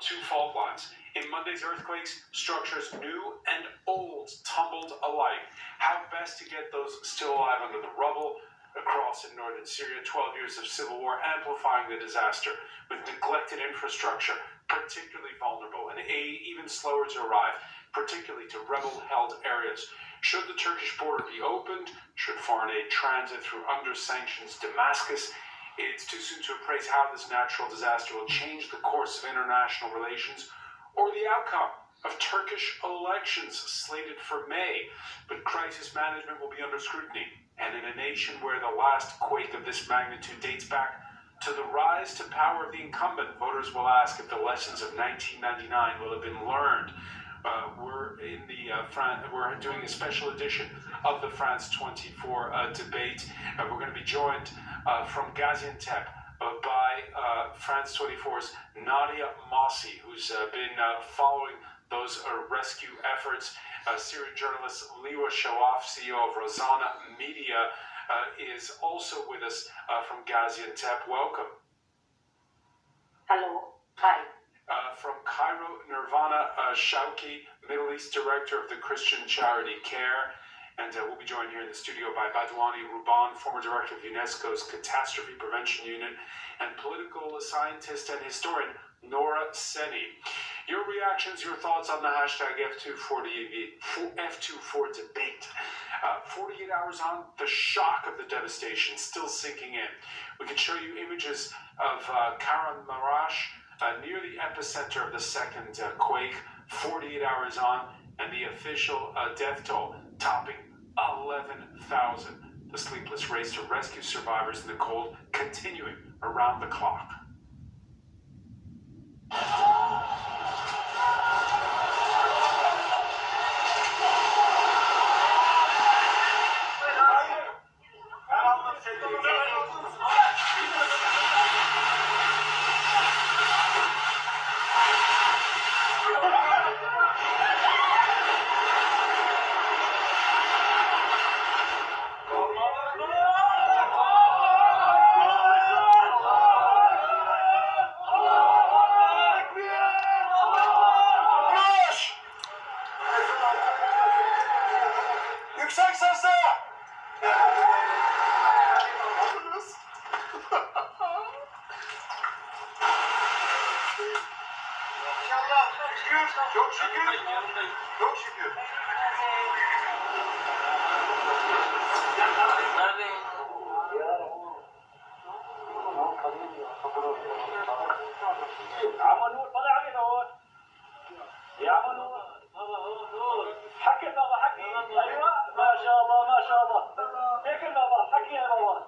two fault lines. In Monday's earthquakes, structures new and old tumbled alike. How best to get those still alive under the rubble? Across in northern Syria, 12 years of civil war amplifying the disaster, with neglected infrastructure, particularly vulnerable, and aid even slower to arrive, particularly to rebel-held areas. Should the Turkish border be opened? Should foreign aid transit through under sanctions Damascus? It's too soon to appraise how this natural disaster will change the course of international relations or the outcome of Turkish elections slated for May. But crisis management will be under scrutiny. And in a nation where the last quake of this magnitude dates back to the rise to power of the incumbent, voters will ask if the lessons of 1999 will have been learned. We're doing a special edition of the France 24 debate. We're going to be joined from Gaziantep by France 24's Nadia Mossi, who's been following those rescue efforts. Syrian journalist Liwa Shawaf, CEO of Rosanna Media, is also with us from Gaziantep. Welcome. Hello. Hi. From Cairo, Nirvana Shauki, Middle East Director of the Christian charity CARE. And we'll be joined here in the studio by Badouani Ruban, former Director of UNESCO's Catastrophe Prevention Unit, and political scientist and historian Nora Seni. Your reactions, your thoughts on the hashtag F24 debate. 48 hours on, the shock of the devastation still sinking in. We can show you images of Kahramanmaraş, near the epicenter of the second quake, 48 hours on, and the official death toll topping 11,000. The sleepless race to rescue survivors in the cold continuing around the clock. Çok şükür. Çok şükür. عم نور طلع علينا هون يا عم نور حكي بابا حكي ايوه ما شاء الله ما شاء الله هيك بابا حكي يا بابا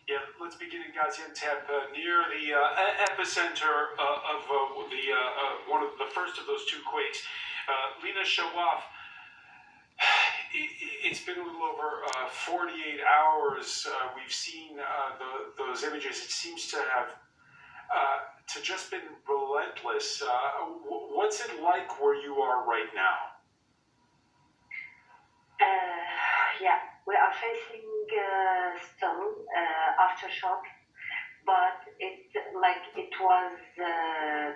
Yeah, let's begin in Gaziantep, near the epicenter of one of the first of those two quakes. Lina Shawaf, it's been a little over 48 hours. We've seen those images. It seems to have just been relentless. What's it like where you are right now? Yeah, we are facing still aftershock, but it's like it was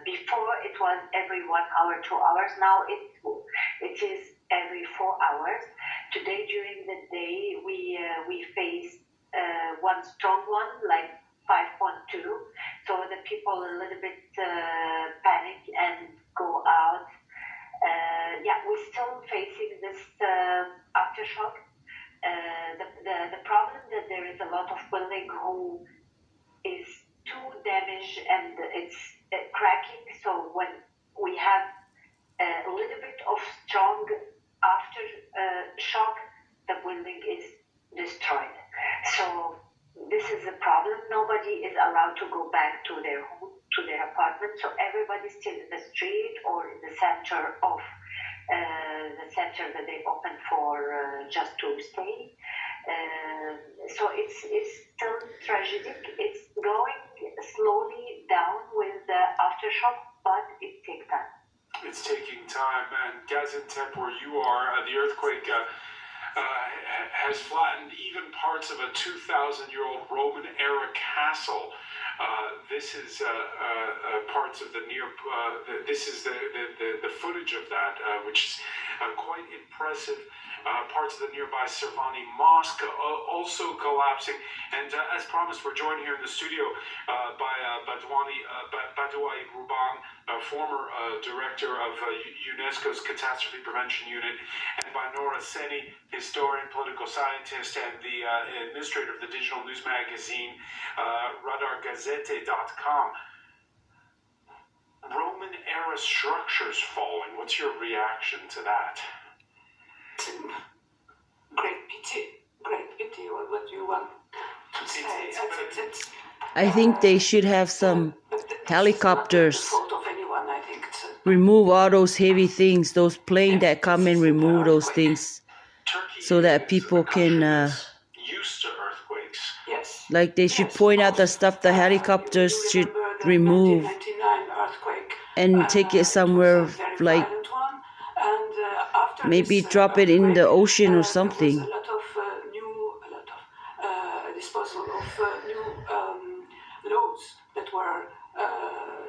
before. It was every 1 hour, 2 hours. Now it is every 4 hours. Today during the day we faced one strong one, like 5.2. So the people a little bit panic and go out. Yeah, we're still facing this aftershock. The problem that there is a lot of building who is too damaged and it's cracking. So when we have a little bit of strong aftershock, the building is destroyed. So this is a problem. Nobody is allowed to go back to their home, to their apartment. So everybody's still in the street or in the center of the center that they open for just to stay. So it's still tragic. It's going slowly down with the aftershock, but it takes time. It's taking time, and Gaziantep, where you are, the earthquake has flattened even parts of a 2,000-year-old Roman-era castle. This is parts of the near. This is the footage of that, which is quite impressive. Parts of the nearby Servani Mosque also collapsing. And as promised, we're joined here in the studio by Badouai Ruban, former director of UNESCO's Catastrophe Prevention Unit, and by Nora Seni, historian, political scientist, and the administrator of the digital news magazine RadarGazette.com. Roman-era structures falling. What's your reaction to that? Great pity, what do you want to say? I think they should have some helicopters Of anyone. I think remove all those heavy things, those planes that come and remove those things, so that people can, used to earthquakes. yes. like they should point out the stuff the helicopters should remove 1999 earthquake, and take it somewhere, like maybe drop it in the ocean or something. There was a lot of disposal of new laws that were.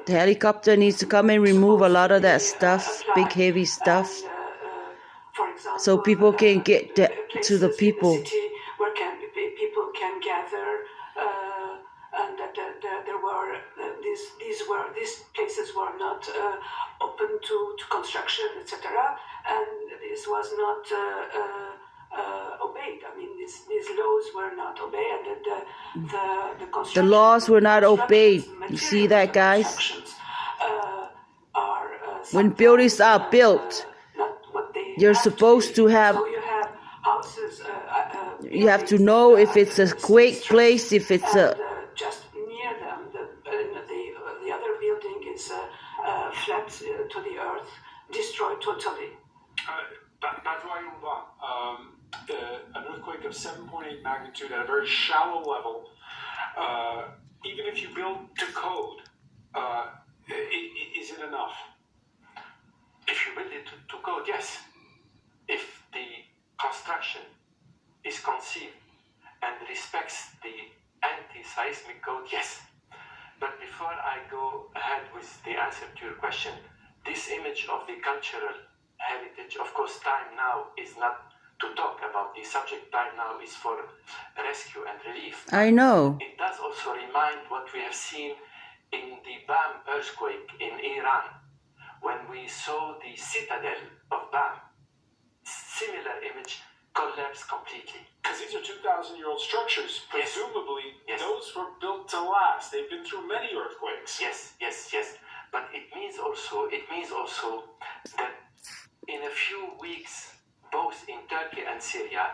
The helicopter needs to come and remove a lot of that stuff, big heavy stuff, For example, so people can get to the people. in the city where people can gather, and that there were these places were not open to construction, etc. And this was not obeyed. I mean, these laws were not obeyed, and the construction. The laws were not obeyed. You see that, guys? When buildings are built, you're supposed to have. So you have houses. You have to know if it's a quake place, if it's a. Just near them, the other building is flat to the earth, destroyed totally. Badouai Ruban, an earthquake of 7.8 magnitude at a very shallow level. Even if you build to code, is it enough? If you build it to code, yes. If the construction is conceived and respects the anti-seismic code, yes. But before I go ahead ahead with the answer to your question. This image of the cultural heritage, of course, time now is not to talk about the subject. Time now is for rescue and relief. I know. It does also remind what we have seen in the Bam earthquake in Iran, when we saw the citadel of Bam, similar image, collapse completely. Because these are 2,000-year-old structures. Yes. Presumably, Yes. those were built to last. They've been through many earthquakes. Yes. But it means also that in a few weeks, both in Turkey and Syria,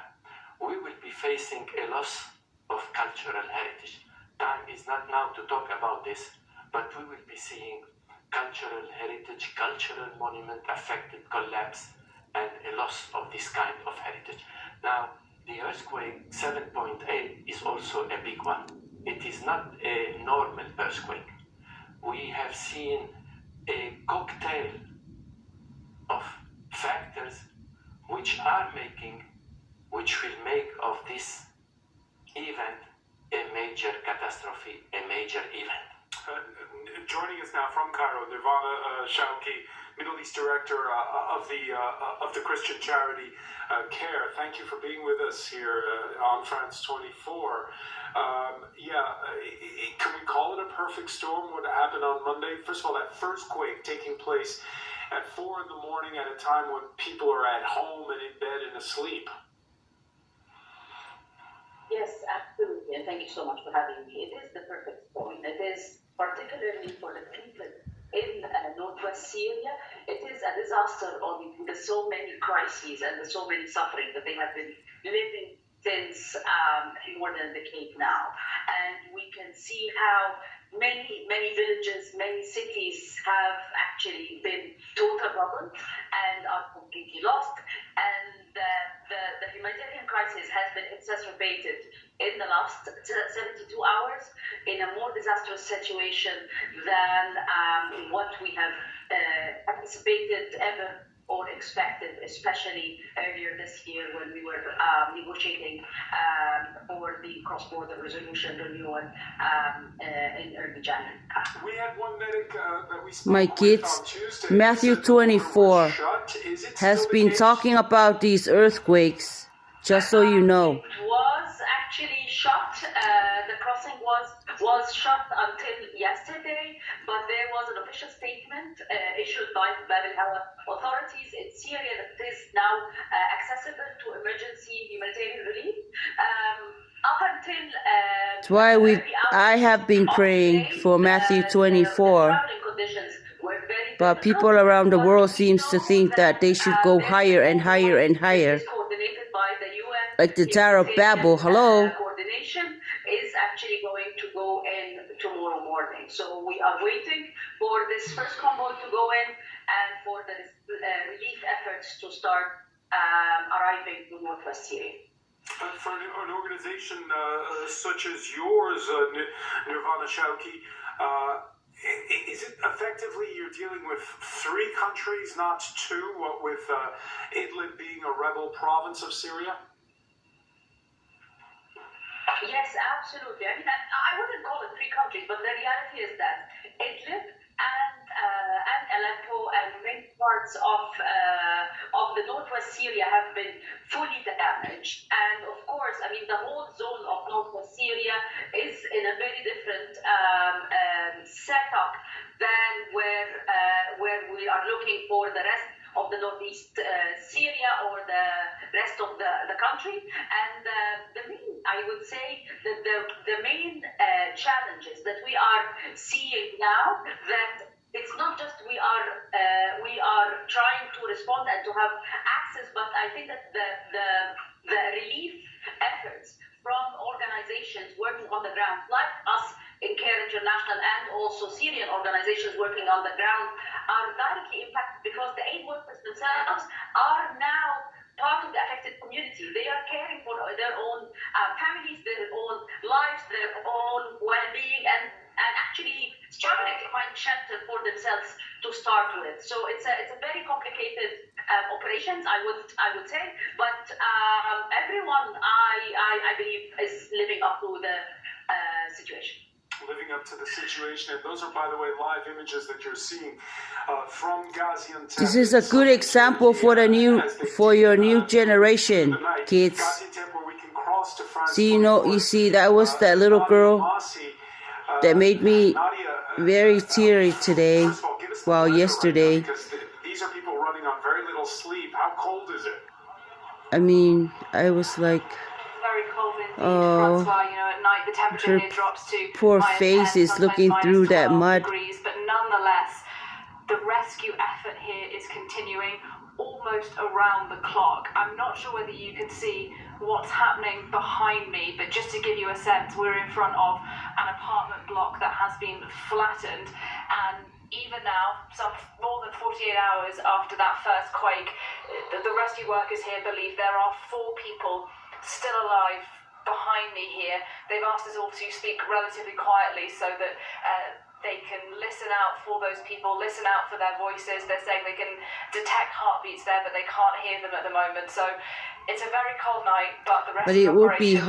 we will be facing a loss of cultural heritage. Time is not now to talk about this, but we will be seeing cultural heritage, cultural monument affected, collapse, and a loss of this kind of heritage. Now, the earthquake 7.8 is also a big one. It is not a normal earthquake. We have seen a cocktail of factors which will make of this event a major catastrophe, a major event. Joining us now from Cairo, Nirvana Shawki, Middle East Director of the Christian charity CARE. Thank you for being with us here on France 24. Can we call it a perfect storm? What happened on Monday? First of all, that first quake taking place at 4 in the morning at a time when people are at home and in bed and asleep. Yes, absolutely, and thank you so much for having me. It is the perfect storm. It is particularly for the people in northwest Syria. It is a disaster on the so many crises and the so many suffering that they have been living since more than a decade now. And we can see how many villages, many cities have actually been total rubble and are completely lost. And the humanitarian crisis has been exacerbated in the last 72 hours in a more disastrous situation than what we have anticipated ever or expected, especially earlier this year when we were negotiating for the cross-border resolution renewal in early January. We had one medic that we spoke My with kids, on Tuesday. Matthew Said the border was 24 shut. Is it has still the been case? talking about these earthquakes, just so you know. It was actually shut. The crossing was shut until yesterday, but there was an official statement issued by the Bab al-Hawa authorities in Syria that is now accessible to emergency humanitarian relief. Up until That's why I have been praying for Matthew 24. But people around the world seems to think that they should go higher and higher and higher. Like the Tower of Babel, hello? Coordination is actually going to go in tomorrow morning. So we are waiting for this first convoy to go in and for the relief efforts to start arriving to northwest Syria. For an organization such as yours, Nirvana Shawki, is it effectively you're dealing with 3 countries, not 2, what with Idlib being a rebel province of Syria? Yes, absolutely. I mean, I wouldn't call it 3 countries, but the reality is that Idlib and Aleppo and many parts of the northwest Syria have been fully damaged. And of course, I mean, the whole zone of northwest Syria is in a very different setup than where we are looking for the rest of the northeast Syria or the rest of the country. And the main, I would say, that the main challenges that we are seeing now, that it's not just we are trying to respond and to have access, but I think that the relief efforts from organizations working on the ground, like us in CARE International and also Syrian organizations working on the ground, are directly impacted because the aid workers themselves are now part of the affected community. They are caring for their own families, their own lives, their own well-being, and actually struggling to find shelter for themselves to start with. So it's a very complicated operations, I would say, but everyone I believe is living up to the situation. living up to the situation. And those are, by the way, live images that you're seeing from Gaziantep. This is a good example for your new generation, kids. Gaziantep, where we can cross to France. See, you see, that was that little girl that made me very teary today. Well, yesterday. Because these are people running on very little sleep. How cold is it? I mean, I was like, very cold indeed. That's why, at night the temperature here drops to poor -10, face is sometimes looking through that -12 mud. degrees, but nonetheless, the rescue effort here is continuing almost around the clock. I'm not sure whether you can see what's happening behind me, but just to give you a sense, we're in front of an apartment block that has been flattened, and even now, some more than 48 hours after that first quake, the rescue workers here believe there are 4 people still alive behind me here. They've asked us all to speak relatively quietly so that they can listen out for those people, listen out for their voices. They're saying they can detect heartbeats there, but they can't hear them at the moment. So it's a very cold night, but the rescue But it would be operations